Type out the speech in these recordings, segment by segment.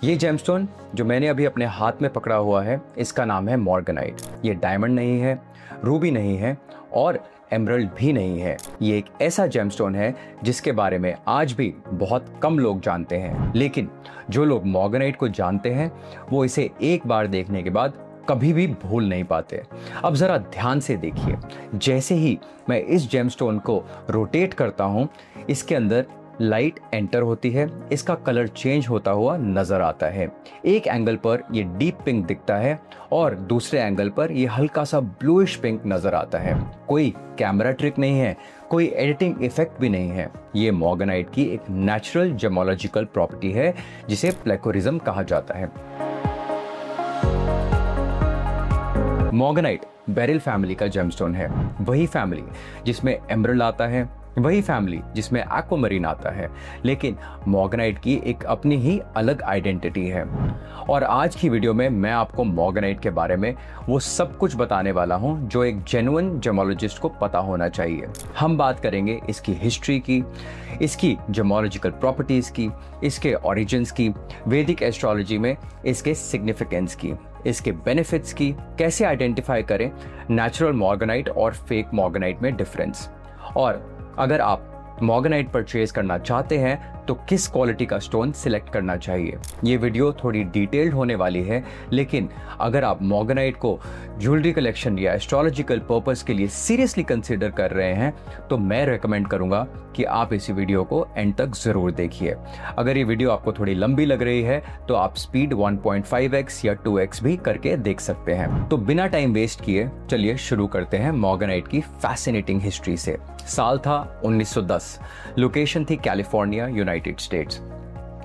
ये जेमस्टोन जो मैंने अभी अपने हाथ में पकड़ा हुआ है, इसका नाम है मॉर्गनाइट। ये डायमंड नहीं है, रूबी नहीं है और एमरल्ड भी नहीं है। ये एक ऐसा जेमस्टोन है जिसके बारे में आज भी बहुत कम लोग जानते हैं, लेकिन जो लोग मॉर्गनाइट को जानते हैं वो इसे एक बार देखने के बाद कभी भी भूल नहीं पाते। अब जरा ध्यान से देखिए, जैसे ही मैं इस जेमस्टोन को रोटेट करता हूँ, इसके अंदर लाइट एंटर होती है, इसका कलर चेंज होता हुआ नजर आता है। एक एंगल पर ये डीप पिंक दिखता है और दूसरे एंगल पर ये हल्का सा ब्लूइश पिंक नजर आता है। कोई कैमरा ट्रिक नहीं है, कोई एडिटिंग इफेक्ट भी नहीं है। ये मॉर्गनाइट की एक नेचुरल जेमोलॉजिकल प्रॉपर्टी है जिसे प्लेकोरिज्म कहा जाता है। मॉर्गनाइट बेरिल फैमिली का जेमस्टोन है, वही फैमिली जिसमें एमरल्ड आता है, वही फैमिली जिसमें एक्वामरीन आता है, लेकिन मॉर्गनाइट की एक अपनी ही अलग आइडेंटिटी है। और आज की वीडियो में मैं आपको मॉर्गनाइट के बारे में वो सब कुछ बताने वाला हूं जो एक जेन्युइन जेमोलॉजिस्ट को पता होना चाहिए। हम बात करेंगे इसकी हिस्ट्री की, इसकी जेमोलॉजिकल प्रॉपर्टीज की, इसके ओरिजिन्स की, वैदिक एस्ट्रोलॉजी में इसके सिग्निफिकेंस की, इसके बेनिफिट्स की, कैसे आइडेंटिफाई करें नेचुरल मॉर्गनाइट और फेक मॉर्गनाइट में डिफरेंस, और अगर आप मॉर्गनाइट परचेज करना चाहते हैं तो किस क्वालिटी का स्टोन सिलेक्ट करना चाहिए। ये वीडियो थोड़ी डिटेल्ड होने वाली है, लेकिन अगर आप मॉर्गनाइट को ज्वेलरी कलेक्शन या एस्ट्रोलॉजिकल पर्पस के लिए सीरियसली कंसीडर कर रहे हैं तो मैं रेकमेंड करूंगा कि आप इस वीडियो को एंड तक जरूर देखिए। अगर ये वीडियो आपको थोड़ी लंबी लग रही है तो आप स्पीड 1.5x या 2x भी करके देख सकते हैं। तो बिना टाइम वेस्ट किए चलिए शुरू करते हैं मॉर्गनाइट की फैसिनेटिंग हिस्ट्री से। साल था 1910, लोकेशन थी कैलिफोर्निया, यूनाइटेड स्टेट्स।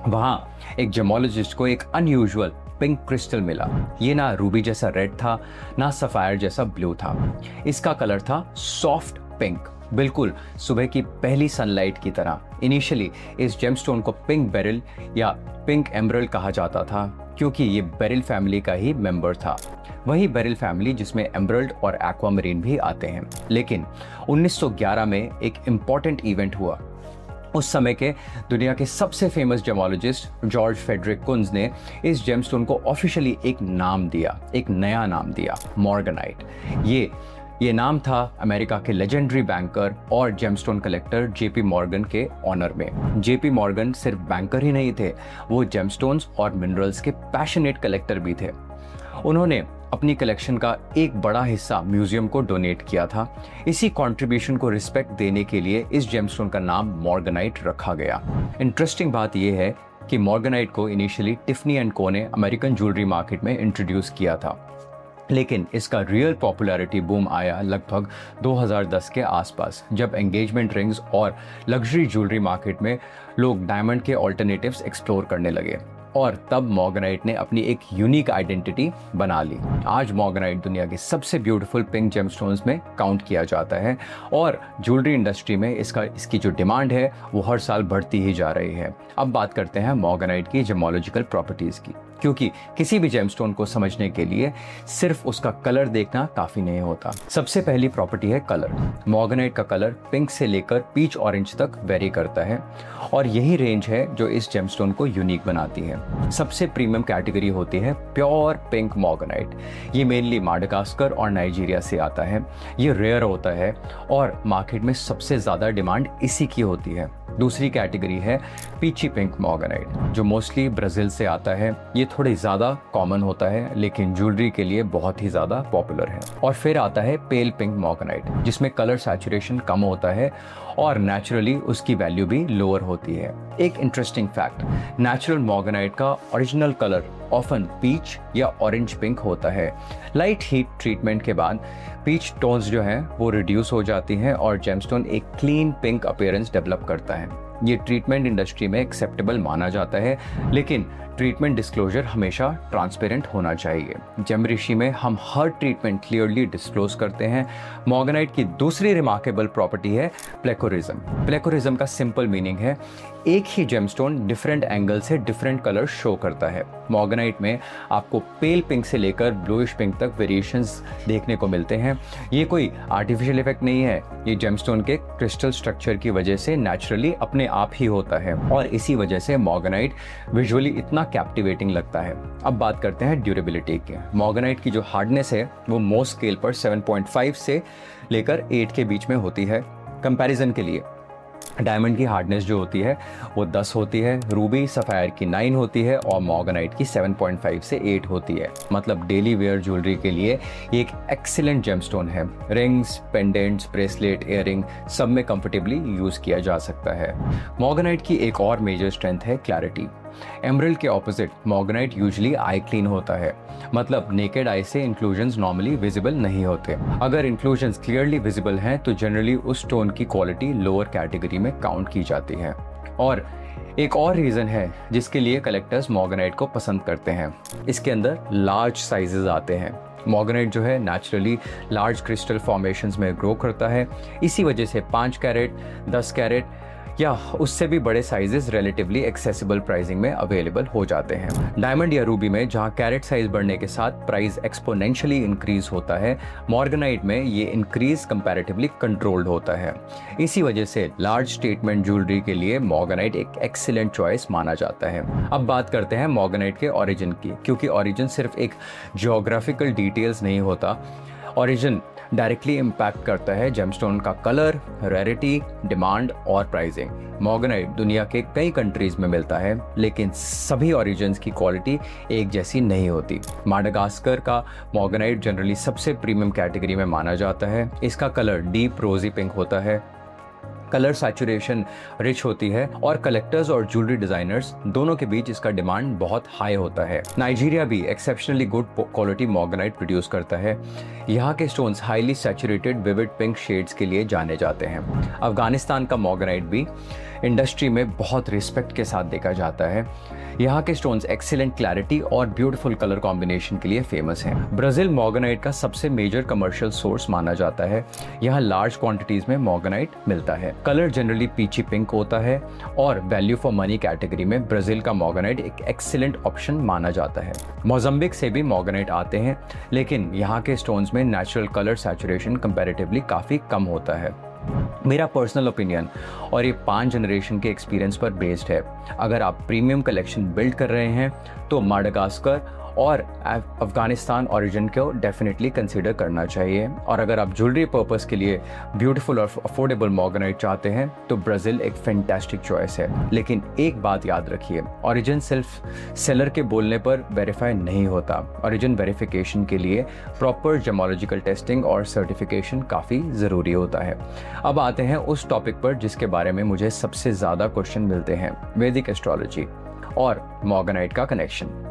वहां एक जेमोलॉजिस्ट को एक अनयूजुअल पिंक क्रिस्टल मिला। ये ना रूबी जैसा रेड था, ना सफायर जैसा ब्लू था। इसका कलर था सॉफ्ट पिंक, बिल्कुल सुबह की पहली सनलाइट की तरह। इनिशियली इस जेमस्टोन को पिंक बेरिल या पिंक एमरल्ड कहा जाता था क्योंकि ये बेरिल फैमिली का ही मेंबर था, वही बेरिल फैमिली जिसमें एमरल्ड और एक्वामरीन भी आते हैं। लेकिन 1911 में एक इम्पॉर्टेंट इवेंट हुआ। उस समय के दुनिया के सबसे फेमस जेमोलॉजिस्ट जॉर्ज फेडरिक कुंज ने इस जेमस्टोन को ऑफिशियली एक नाम दिया, एक नया नाम दिया, मॉर्गनाइट। ये नाम था अमेरिका के लेजेंडरी बैंकर और जेमस्टोन कलेक्टर जेपी मॉर्गन के ऑनर में। जेपी मॉर्गन सिर्फ बैंकर ही नहीं थे, वो जेमस्टोन्स और मिनरल्स के पैशनेट कलेक्टर भी थे। उन्होंने अपनी कलेक्शन का एक बड़ा हिस्सा म्यूजियम को डोनेट किया था। इसी कंट्रीब्यूशन को रिस्पेक्ट देने के लिए इस जेमस्टोन का नाम मॉर्गनाइट रखा गया। इंटरेस्टिंग बात यह है कि मॉर्गनाइट को इनिशियली टिफनी एंड को ने अमेरिकन ज्वेलरी मार्केट में इंट्रोड्यूस किया था, लेकिन इसका रियल पॉपुलैरिटी बूम आया लगभग 2010 के आसपास, जब एंगेजमेंट रिंग्स और लग्जरी ज्वेलरी मार्केट में लोग डायमंड के ऑल्टरनेटिव्स एक्सप्लोर करने लगे, और तब मॉर्गनाइट ने अपनी एक यूनिक आइडेंटिटी बना ली। आज मॉर्गनाइट दुनिया के सबसे ब्यूटीफुल पिंक जेमस्टोन्स में काउंट किया जाता है और ज्वेलरी इंडस्ट्री में इसकी जो डिमांड है वो हर साल बढ़ती ही जा रही है। अब बात करते हैं मॉर्गनाइट की जेमोलॉजिकल प्रॉपर्टीज की, क्योंकि किसी भी जेमस्टोन को समझने के लिए सिर्फ उसका कलर देखना काफी नहीं होता। सबसे पहली प्रॉपर्टी है कलर। मॉर्गनाइट का कलर पिंक से लेकर पीच ऑरेंज तक वेरी करता है और यही रेंज है जो इस जेमस्टोन को यूनिक बनाती है। सबसे प्रीमियम कैटेगरी होती है प्योर पिंक मॉर्गनाइट। ये मेनली माडागास्कर और नाइजीरिया से आता है। ये रेयर होता है और मार्केट में सबसे ज्यादा डिमांड इसी की होती है। दूसरी कैटेगरी है पीची पिंक मॉर्गनाइट, जो मोस्टली ब्राजील से आता है। ये थोड़ी ज़्यादा कॉमन होता है लेकिन ज्वेलरी के लिए बहुत ही ज़्यादा पॉपुलर है। और फिर आता है पेल पिंक मॉर्गनाइट, जिसमें कलर सैचुरेशन कम होता है और नेचुरली उसकी वैल्यू भी लोअर होती है। एक इंटरेस्टिंग फैक्ट, नेचुरल मॉर्गनाइट का ओरिजिनल कलर ऑफन पीच या ऑरेंज पिंक होता है। लाइट हीट ट्रीटमेंट के बाद पीच टोन्स जो हैं वो रिड्यूस हो जाती हैं और जेमस्टोन एक क्लीन पिंक अपीयरेंस डेवलप करता है। ये ट्रीटमेंट इंडस्ट्री में एक्सेप्टेबल माना जाता है, लेकिन ट्रीटमेंट डिस्क्लोजर हमेशा ट्रांसपेरेंट होना चाहिए। जेमरिशी में हम हर ट्रीटमेंट क्लियरली डिस्क्लोज करते हैं। मॉर्गनाइट की दूसरी रिमार्केबल प्रॉपर्टी है प्लेकोरिज्म। प्लेकोरिज्म का सिंपल मीनिंग है एक ही जेमस्टोन डिफरेंट एंगल से डिफरेंट कलर शो करता है। मॉर्गेनाइट में आपको पेल पिंक से लेकर ब्लूइश पिंक तक वेरिएशंस देखने को मिलते हैं। ये कोई आर्टिफिशियल इफेक्ट नहीं है, ये जेमस्टोन के क्रिस्टल स्ट्रक्चर की वजह से नेचुरली अपने आप ही होता है और इसी वजह से मॉर्गेनाइट विजुअली इतना कैप्टिवेटिंग लगता है। अब बात करते हैं ड्यूरेबिलिटी की। मॉर्गेनाइट की जो हार्डनेस है वो मोस्ट स्केल पर 7.5 से लेकर 8 के बीच में होती है। कंपैरिजन के लिए डायमंड की हार्डनेस जो होती है वो 10 होती है, रूबी सफ़ायर की 9 होती है और मॉर्गेनाइट की 7.5 से 8 होती है। मतलब डेली वेयर ज्वेलरी के लिए ये एक एक्सीलेंट जेमस्टोन है। रिंग्स, पेंडेंट्स, ब्रेसलेट, इयररिंग सब में कंफर्टेबली यूज़ किया जा सकता है। मॉर्गेनाइट की एक और मेजर स्ट्रेंथ है क्लैरिटी। एमरल्ड के ऑपोजिट मॉर्गेनाइट यूजुअली आई क्लीन होता है, मतलब नेकेड आई से इंक्लूजन्स नॉर्मली विजिबल नहीं होते। अगर इंक्लूजन्स क्लियरली विजिबल हैं तो जनरली उस स्टोन की क्वालिटी लोअर कैटेगरी में काउंट की जाती है। और एक और रीज़न है जिसके लिए कलेक्टर्स मॉर्गेनाइट को पसंद करते हैं, इसके अंदर लार्ज साइजेस आते हैं। मॉर्गेनाइट जो है नेचुरली लार्ज क्रिस्टल फॉर्मेशंस में ग्रो करता है, इसी वजह से 5 कैरेट, 10 कैरेट या उससे भी बड़े साइजेस रिलेटिवली एक्सेसिबल प्राइसिंग में अवेलेबल हो जाते हैं। डायमंड या रूबी में जहां कैरेट साइज बढ़ने के साथ प्राइस एक्सपोनेंशियली इंक्रीज होता है, मॉर्गेनाइट में ये इंक्रीज कंपैरेटिवली कंट्रोल्ड होता है। इसी वजह से लार्ज स्टेटमेंट ज्वेलरी के लिए मॉर्गेनाइट एक एक्सीलेंट चॉइस माना जाता है। अब बात करते हैं मॉर्गेनाइट के ओरिजिन की, क्योंकि ओरिजिन सिर्फ एक जियोग्राफिकल डिटेल्स नहीं होता, ओरिजिन डायरेक्टली इम्पैक्ट करता है जेमस्टोन का कलर, रेरिटी, डिमांड और प्राइसिंग। मॉर्गेनाइट दुनिया के कई कंट्रीज में मिलता है, लेकिन सभी ओरिजिन्स की क्वालिटी एक जैसी नहीं होती। माडागास्कर का मॉर्गेनाइट जनरली सबसे प्रीमियम कैटेगरी में माना जाता है। इसका कलर डीप रोजी पिंक होता है, कलर सैचुरेशन रिच होती है और कलेक्टर्स और ज्वेलरी डिजाइनर्स दोनों के बीच इसका डिमांड बहुत हाई होता है। नाइजीरिया भी एक्सेप्शनली गुड क्वालिटी मॉर्गेनाइट प्रोड्यूस करता है। यहाँ के stones highly saturated vivid pink shades के लिए जाने जाते हैं। अफगानिस्तान का मॉर्गेनाइट भी इंडस्ट्री में बहुत रिस्पेक्ट के साथ देखा जाता है। यहाँ के स्टोन्स एक्सीलेंट क्लैरिटी और ब्यूटीफुल कलर कॉम्बिनेशन के लिए फेमस हैं। ब्राज़ील मॉर्गेनाइट का सबसे मेजर कमर्शियल सोर्स माना जाता है। यहाँ लार्ज क्वांटिटीज में मॉर्गेनाइट मिलता है। कलर जनरली पीची पिंक होता है और वैल्यू फॉर मनी कैटेगरी में ब्राज़ील का मॉर्गेनाइट एक एक्सीलेंट ऑप्शन माना जाता है। मोजाम्बिक से भी मॉर्गेनाइट आते हैं, लेकिन यहाँ के स्टोन्स में नेचुरल कलर सैचुरेशन कंपैरेटिवली काफ़ी कम होता है। मेरा पर्सनल ओपिनियन और ये 5 जनरेशन के एक्सपीरियंस पर बेस्ड है। अगर आप प्रीमियम कलेक्शन बिल्ड कर रहे हैं तो माडागास्कर और अफगानिस्तान ओरिजिन को डेफिनेटली कंसीडर करना चाहिए। और अगर आप ज्वेलरी पर्पस के लिए ब्यूटीफुल और अफोर्डेबल मॉर्गेनाइट चाहते हैं तो ब्राज़ील एक फैंटास्टिक चॉइस है। लेकिन एक बात याद रखिए, ओरिजिन सिर्फ सेलर के बोलने पर वेरीफाई नहीं होता। ओरिजिन वेरिफिकेशन के लिए प्रॉपर जेमोलॉजिकल टेस्टिंग और सर्टिफिकेशन काफ़ी ज़रूरी होता है। अब आते हैं उस टॉपिक पर जिसके बारे में मुझे सबसे ज़्यादा क्वेश्चन मिलते हैं, वैदिक एस्ट्रोलॉजी और मॉर्गेनाइट का कनेक्शन।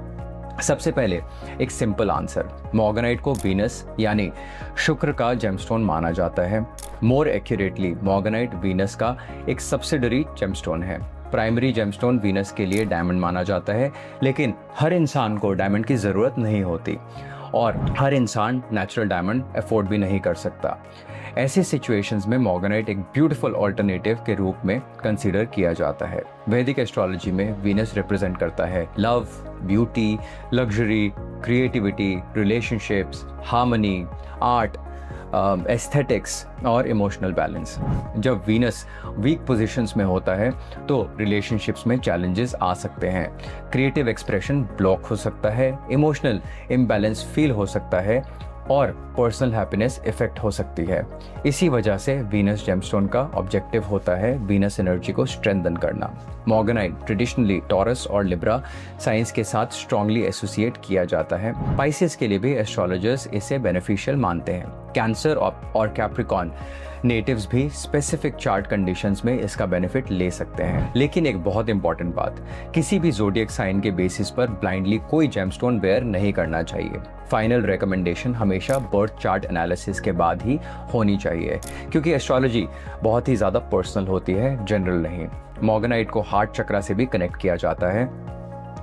सबसे पहले एक सिंपल आंसर, मॉर्गेनाइट को वीनस यानी शुक्र का जेमस्टोन माना जाता है। मोर एक्यूरेटली मॉर्गेनाइट वीनस का एक सब्सिडरी जेमस्टोन है। प्राइमरी जेमस्टोन वीनस के लिए डायमंड माना जाता है, लेकिन हर इंसान को डायमंड की ज़रूरत नहीं होती और हर इंसान नेचुरल डायमंड अफोर्ड भी नहीं कर सकता। ऐसे सिचुएशंस में मॉर्गेनाइट एक ब्यूटीफुल ऑल्टरनेटिव के रूप में कंसीडर किया जाता है। वैदिक एस्ट्रोलॉजी में वीनस रिप्रेजेंट करता है love, beauty, luxury, creativity, relationships, harmony, art, aesthetics और इमोशनल बैलेंस। जब वीनस वीक पोजीशंस में होता है तो रिलेशनशिप्स में चैलेंजेस आ सकते हैं, क्रिएटिव एक्सप्रेशन ब्लॉक हो सकता है, इमोशनल इम्बैलेंस फील हो सकता है और पर्सनल हैप्पीनेस इफेक्ट हो सकती है। इसी वजह से वीनस जेमस्टोन का ऑब्जेक्टिव होता है वीनस एनर्जी को स्ट्रेंथन करना। मॉर्गेनाइट ट्रेडिशनली टॉरस और लिब्रा साइंस के साथ स्ट्रांगली एसोसिएट किया जाता है। पाइसेस के लिए भी एस्ट्रोलॉजर्स इसे बेनिफिशियल मानते हैं। कैंसर और कैप्रिकॉर्न नेटिव्स भी स्पेसिफिक चार्ट कंडीशंस में इसका बेनिफिट ले सकते हैं। लेकिन एक बहुत इंपॉर्टेंट बात, किसी भी ज़ोडिएक साइन के बेसिस पर ब्लाइंडली कोई जेमस्टोन वेयर नहीं करना चाहिए। फाइनल रिकमेंडेशन हमेशा बर्थ चार्ट एनालिसिस के बाद ही होनी चाहिए, क्योंकि एस्ट्रोलॉजी बहुत ही ज़्यादा पर्सनल होती है, जनरल नहीं। मॉर्गेनाइट को हार्ट चक्रा से भी कनेक्ट किया जाता है।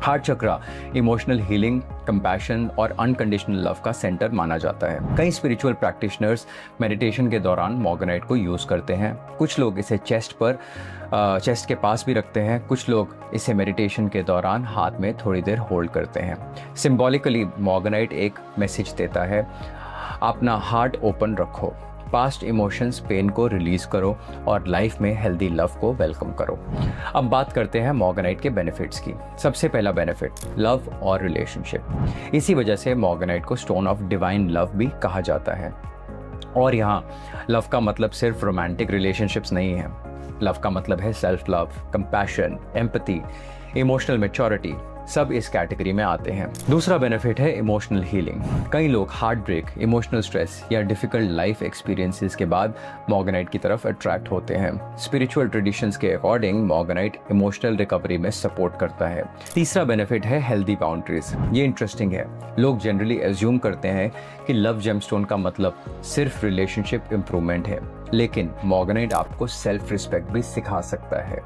हार्ट चक्रा इमोशनल हीलिंग, कंपैशन और अनकंडीशनल लव का सेंटर माना जाता है। कई स्पिरिचुअल प्रैक्टिशनर्स मेडिटेशन के दौरान मोगेनाइट को यूज़ करते हैं। कुछ लोग इसे चेस्ट के पास भी रखते हैं। कुछ लोग इसे मेडिटेशन के दौरान हाथ में थोड़ी देर होल्ड करते हैं। सिंबॉलिकली मोगेनाइट एक मैसेज देता है, अपना हार्ट ओपन रखो, पास्ट इमोशंस पेन को रिलीज करो और लाइफ में हेल्दी लव को वेलकम करो। अब बात करते हैं मोगेनाइट के बेनिफिट्स की। सबसे पहला बेनिफिट, लव और रिलेशनशिप। इसी वजह से मोगेनाइट को स्टोन ऑफ डिवाइन लव भी कहा जाता है। और यहाँ लव का मतलब सिर्फ रोमांटिक रिलेशनशिप्स नहीं है। लव का मतलब है self love, compassion, empathy, emotional maturity, सब इस कैटेगरी में आते हैं। दूसरा बेनिफिट है इमोशनल हीलिंग। कई लोग हार्ट ब्रेक, इमोशनल स्ट्रेस या डिफिकल्ट लाइफ एक्सपीरियंसेस के बाद मोगेनाइट की तरफ अट्रैक्ट होते हैं। स्पिरिचुअल ट्रेडिशंस के अकॉर्डिंग मोगेनाइट इमोशनल रिकवरी में सपोर्ट करता है। तीसरा बेनिफिट है हेल्दी बाउंड्रीज। ये इंटरेस्टिंग है। लोग जनरली एज्यूम करते हैं कि लव जेमस्टोन का मतलब सिर्फ रिलेशनशिप इंप्रूवमेंट है, लेकिन मोगेनाइट आपको सेल्फ रिस्पेक्ट भी सिखा सकता है,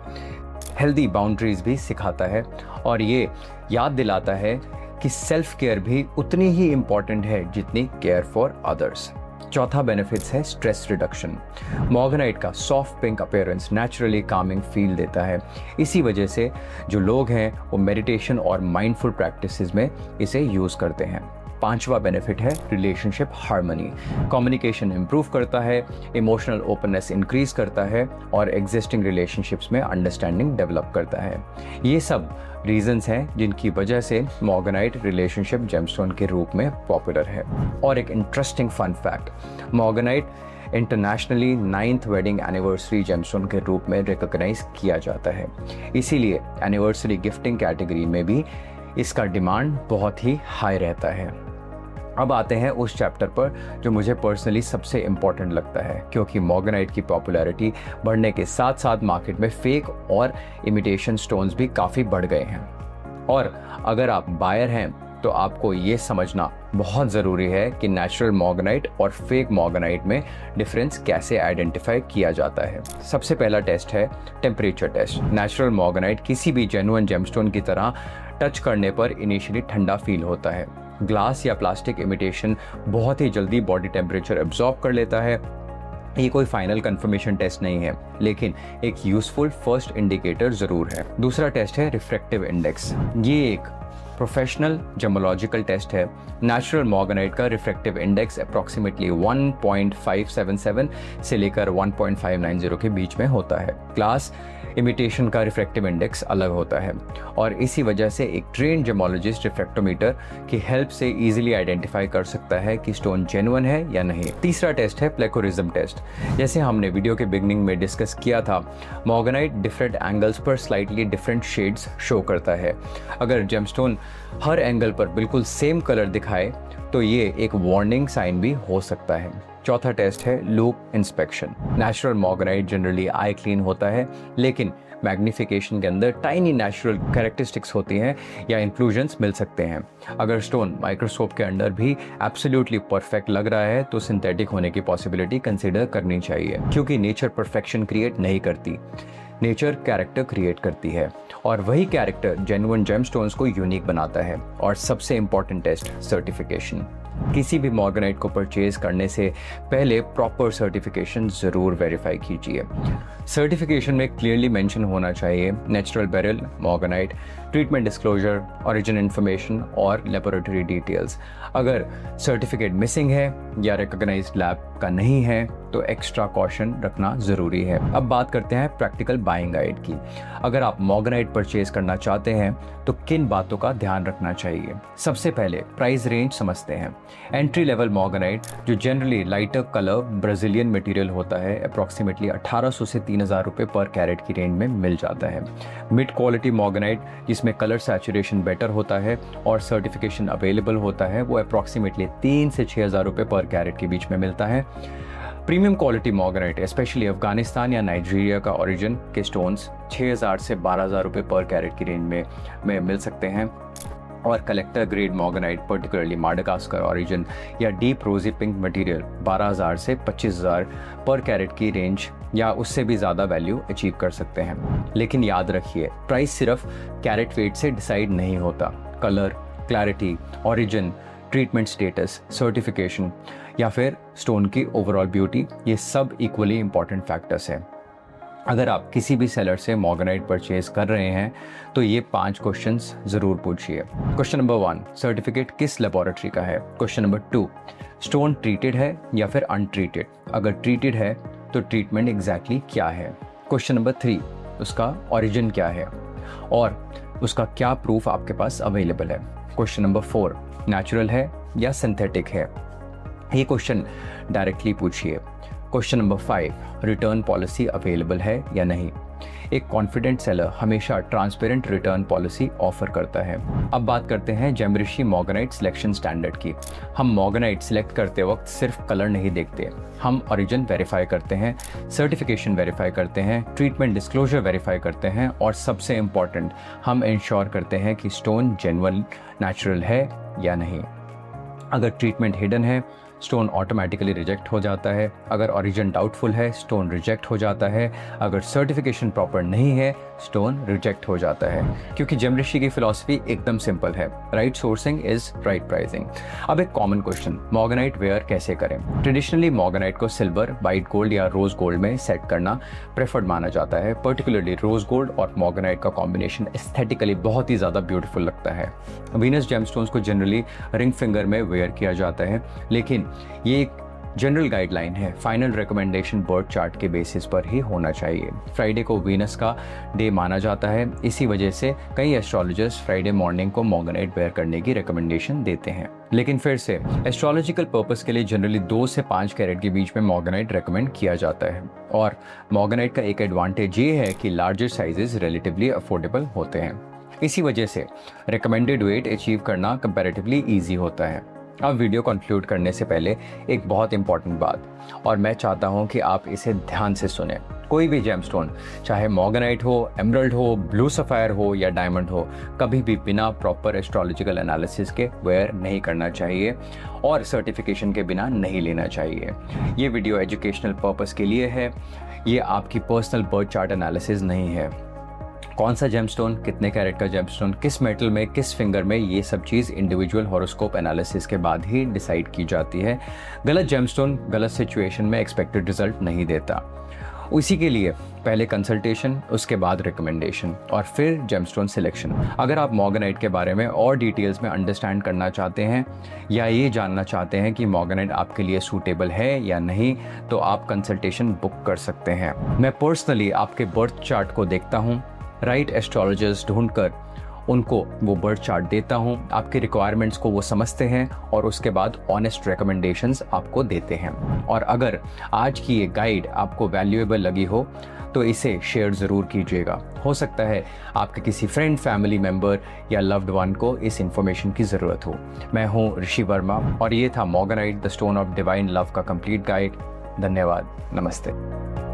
हेल्दी बाउंड्रीज भी सिखाता है और ये याद दिलाता है कि सेल्फ केयर भी उतनी ही इम्पॉर्टेंट है जितनी केयर फॉर अदर्स। चौथा बेनिफिट्स है स्ट्रेस रिडक्शन। मोगेनाइट का soft pink appearance naturally Kameng feel देता है। इसी वजह से जो लोग हैं वो मेडिटेशन और माइंडफुल प्रैक्टिसेस में इसे यूज़ करते हैं। पांचवा बेनिफिट है रिलेशनशिप हार्मनी। कम्युनिकेशन इंप्रूव करता है, इमोशनल ओपननेस इंक्रीज करता है और एग्जिस्टिंग रिलेशनशिप्स में अंडरस्टैंडिंग डेवलप करता है। ये सब रीजंस हैं जिनकी वजह से मोगेनाइट रिलेशनशिप जेमस्टोन के रूप में पॉपुलर है। और एक interesting fun fact, moganite internationally 9th wedding anniversary gemstone के रूप में रिकॉग्नाइज किया जाता है। इसीलिए एनिवर्सरी गिफ्टिंग कैटेगरी में भी इसका डिमांड बहुत ही हाई रहता है। अब आते हैं उस चैप्टर पर जो मुझे पर्सनली सबसे इम्पॉर्टेंट लगता है, क्योंकि मोगेनाइट की पॉपुलैरिटी बढ़ने के साथ साथ मार्केट में फेक और इमिटेशन स्टोन्स भी काफ़ी बढ़ गए हैं। और अगर आप बायर हैं तो आपको ये समझना बहुत ज़रूरी है कि नेचुरल मोगेनाइट और फेक मोगेनाइट में डिफरेंस कैसे आइडेंटिफाई किया जाता है। सबसे पहला टेस्ट है टेम्परेचर टेस्ट। नेचुरल मोगेनाइट किसी भी जेन्युइन जेमस्टोन की तरह टच करने पर इनिशियली ठंडा फील होता है। ग्लास या प्लास्टिक इमिटेशन बहुत ही जल्दी बॉडी टेम्परेचर एब्जॉर्ब कर लेता है। ये कोई फाइनल कंफर्मेशन टेस्ट नहीं है, लेकिन एक यूजफुल फर्स्ट इंडिकेटर ज़रूर है। दूसरा टेस्ट है रिफ्रैक्टिव इंडेक्स। ये एक प्रोफेशनल जेमोलॉजिकल टेस्ट है। नेचुरल मोगेनाइट का रिफ्रैक्टिव इंडेक्स अप्रॉक्सीमेटली 1.577 से लेकर 1.590 के बीच में होता है। ग्लास इमिटेशन का रिफ्रैक्टिव इंडेक्स अलग होता है और इसी वजह से एक ट्रेन्ड जेमोलॉजिस्ट रिफ्रैक्टोमीटर की हेल्प से इजीली आइडेंटिफाई कर सकता है कि स्टोन जेन्युइन है या नहीं। तीसरा टेस्ट है प्लेकोरिज्म टेस्ट। जैसे हमने वीडियो के बिगनिंग में डिस्कस किया था, मोगेनाइट डिफरेंट एंगल्स पर स्लाइटली डिफरेंट शेड्स शो करता है। अगर जेमस्टोन हर एंगल पर बिल्कुल सेम कलर दिखाए तो ये एक वार्निंग साइन भी हो सकता है। चौथा टेस्ट है loupe inspection. Natural moganite generally eye clean होता है, लेकिन मैग्निफिकेशन के अंदर टाइनी नेचुरल कैरेक्टरिस्टिक्स होती हैं या इंक्लूजन्स मिल सकते हैं। अगर स्टोन माइक्रोस्कोप के अंदर भी एब्सोल्युटली परफेक्ट लग रहा है तो सिंथेटिक होने की पॉसिबिलिटी कंसिडर करनी चाहिए, क्योंकि नेचर परफेक्शन क्रिएट नहीं करती, नेचर कैरेक्टर क्रिएट करती है और वही कैरेक्टर जेन्युइन जेमस्टोन्स को यूनिक बनाता है। और सबसे इंपॉर्टेंट टेस्ट सर्टिफिकेशन। किसी भी मोगेनाइट को परचेज करने से पहले प्रॉपर सर्टिफिकेशन ज़रूर वेरीफाई कीजिए। सर्टिफिकेशन में क्लियरली मेंशन होना चाहिए natural beryl moganite, treatment disclosure, origin information और लेबोरेटरी डिटेल्स। अगर सर्टिफिकेट मिसिंग है या रिकॉग्नाइज्ड लैब का नहीं है तो एक्स्ट्रा कॉशन रखना ज़रूरी है। अब बात करते हैं प्रैक्टिकल बाइंग गाइड की। अगर आप मोगेनाइट परचेज करना चाहते हैं तो किन बातों का ध्यान रखना चाहिए? सबसे पहले प्राइस रेंज समझते हैं। एंट्री लेवल मोगेनाइट जो generally lighter colour Brazilian material होता है अप्रॉक्सीमेटली 1800 से 3000 रुपये पर कैरेट की रेंज में मिल जाता है। मिड क्वालिटी मोगेनाइट जिसमें कलर सैचुरेशन बेटर होता है और सर्टिफिकेशन अवेलेबल होता है वो अप्रॉक्सीमेटली 3 से 6000 रुपये पर कैरेट के बीच में मिलता है। प्रीमियम क्वालिटी मोगेनाइट स्पेशली अफगानिस्तान या नाइजीरिया का ओरिजिन के स्टोन्स 6000 से 12000 रुपये पर कैरेट की रेंज में मिल सकते हैं। और collector grade moganite particularly Madagascar origin या डीप रोजी पिंक मटेरियल 12000 से 25000 पर कैरेट की रेंज या उससे भी ज़्यादा वैल्यू अचीव कर सकते हैं। लेकिन याद रखिए, प्राइस सिर्फ कैरेट वेट से डिसाइड नहीं होता। Colour, clarity, origin, treatment status, certification या फिर स्टोन की ओवरऑल ब्यूटी, ये सब इक्वली इंपॉर्टेंट फैक्टर्स हैं। अगर आप किसी भी सेलर से मोगनाइट परचेज कर रहे हैं तो ये 5 क्वेश्चंस ज़रूर पूछिए। क्वेश्चन नंबर 1, सर्टिफिकेट किस लेबोरेटरी का है। क्वेश्चन नंबर 2, स्टोन ट्रीटेड है या फिर अनट्रीटेड। अगर ट्रीटेड है तो ट्रीटमेंट एग्जैक्टली क्या है। क्वेश्चन नंबर 3, उसका ओरिजिन क्या है और उसका क्या प्रूफ आपके पास अवेलेबल है। क्वेश्चन नंबर 4, नेचुरल है या सिंथेटिक है। ये क्वेश्चन डायरेक्टली पूछिए। Question number 5, return policy available है या नहीं। एक कॉन्फिडेंट सेलर हमेशा ट्रांसपेरेंट रिटर्न पॉलिसी ऑफर करता है। अब बात करते हैं जेमऋषि मोगनाइट सिलेक्शन स्टैंडर्ड की। हम मोगनाइट सिलेक्ट करते वक्त सिर्फ कलर नहीं देखते, हम ओरिजिन वेरीफाई करते हैं, सर्टिफिकेशन वेरीफाई करते हैं, ट्रीटमेंट डिस्क्लोजर वेरीफाई करते हैं और सबसे इम्पॉर्टेंट, हम इंश्योर करते हैं कि स्टोन जेन्युइन नेचुरल है या नहीं। अगर ट्रीटमेंट हिडन है, स्टोन ऑटोमेटिकली रिजेक्ट हो जाता है। अगर ओरिजिन डाउटफुल है, स्टोन रिजेक्ट हो जाता है। अगर सर्टिफिकेशन प्रॉपर नहीं है, स्टोन रिजेक्ट हो जाता है। क्योंकि जेमऋषि की फिलॉसफी एकदम सिंपल है, right sourcing is right pricing. अब एक कॉमन क्वेश्चन, मोगनाइट वेयर कैसे करें। ट्रेडिशनली मोगनाइट को सिल्वर, वाइट गोल्ड या रोज गोल्ड में सेट करना प्रेफर्ड माना जाता है। पर्टिकुलरली रोज गोल्ड और मोगनाइट का कॉम्बिनेशन एस्थेटिकली बहुत ही ज़्यादा ब्यूटीफुल लगता है। वीनस जेमस्टोन्स को जनरली रिंग फिंगर में वेयर किया जाता है, लेकिन ये एक जनरल गाइडलाइन है। फाइनल रिकमेंडेशन बर्थ चार्ट के बेसिस पर ही होना चाहिए। फ्राइडे को वीनस का डे माना जाता है, इसी वजह से कई एस्ट्रोलॉजर्स फ्राइडे मॉर्निंग को मोगनाइट वेयर करने की रिकमेंडेशन देते हैं। लेकिन फिर से एस्ट्रोलॉजिकल पर्पस के लिए जनरली 2 से 5 कैरेट के बीच में मोगनाइट रिकमेंड किया जाता है। और मोगनाइट का एक एडवांटेज ये है कि लार्जर साइजेस रिलेटिवली अफोर्डेबल होते हैं। इसी वजह से रिकमेंडेड वेट अचीव करना कंपैरेटिवली ईजी होता है। अब वीडियो कंक्लूड करने से पहले एक बहुत इंपॉर्टेंट बात, और मैं चाहता हूं कि आप इसे ध्यान से सुने। कोई भी जेमस्टोन, चाहे मोगनाइट हो, एमरल्ड हो, ब्लू सफायर हो या डायमंड हो, कभी भी बिना प्रॉपर एस्ट्रोलॉजिकल एनालिसिस के वेयर नहीं करना चाहिए और सर्टिफिकेशन के बिना नहीं लेना चाहिए। ये वीडियो एजुकेशनल पर्पस के लिए है, ये आपकी पर्सनल बर्थ चार्ट एनालिसिस नहीं है। कौन सा जेमस्टोन, कितने कैरेट का जेमस्टोन, किस मेटल में, किस फिंगर में, ये सब चीज़ इंडिविजुअल हॉरोस्कोप एनालिसिस के बाद ही डिसाइड की जाती है। गलत जेमस्टोन गलत सिचुएशन में एक्सपेक्टेड रिजल्ट नहीं देता। उसी के लिए पहले कंसल्टेशन, उसके बाद रिकमेंडेशन और फिर जेमस्टोन सिलेक्शन। अगर आप मोगनाइट के बारे में और डिटेल्स में अंडरस्टैंड करना चाहते हैं या ये जानना चाहते हैं कि मोगनाइट आपके लिए सूटेबल है या नहीं, तो आप कंसल्टेशन बुक कर सकते हैं। मैं पर्सनली आपके बर्थ चार्ट को देखता हूँ, राइट एस्ट्रोलॉजर्स ढूंढकर उनको वो बर्थ चार्ट देता हूँ, आपके रिक्वायरमेंट्स को वो समझते हैं और उसके बाद ऑनेस्ट रिकमेंडेशंस आपको देते हैं। और अगर आज की ये गाइड आपको वैल्यूएबल लगी हो तो इसे शेयर ज़रूर कीजिएगा। हो सकता है आपके किसी फ्रेंड, फैमिली मेम्बर या लव्ड वन को इस इन्फॉर्मेशन की ज़रूरत हो। मैं हूँ ऋषि वर्मा और ये था moganite the stone of divine love का कंप्लीट गाइड। धन्यवाद, नमस्ते।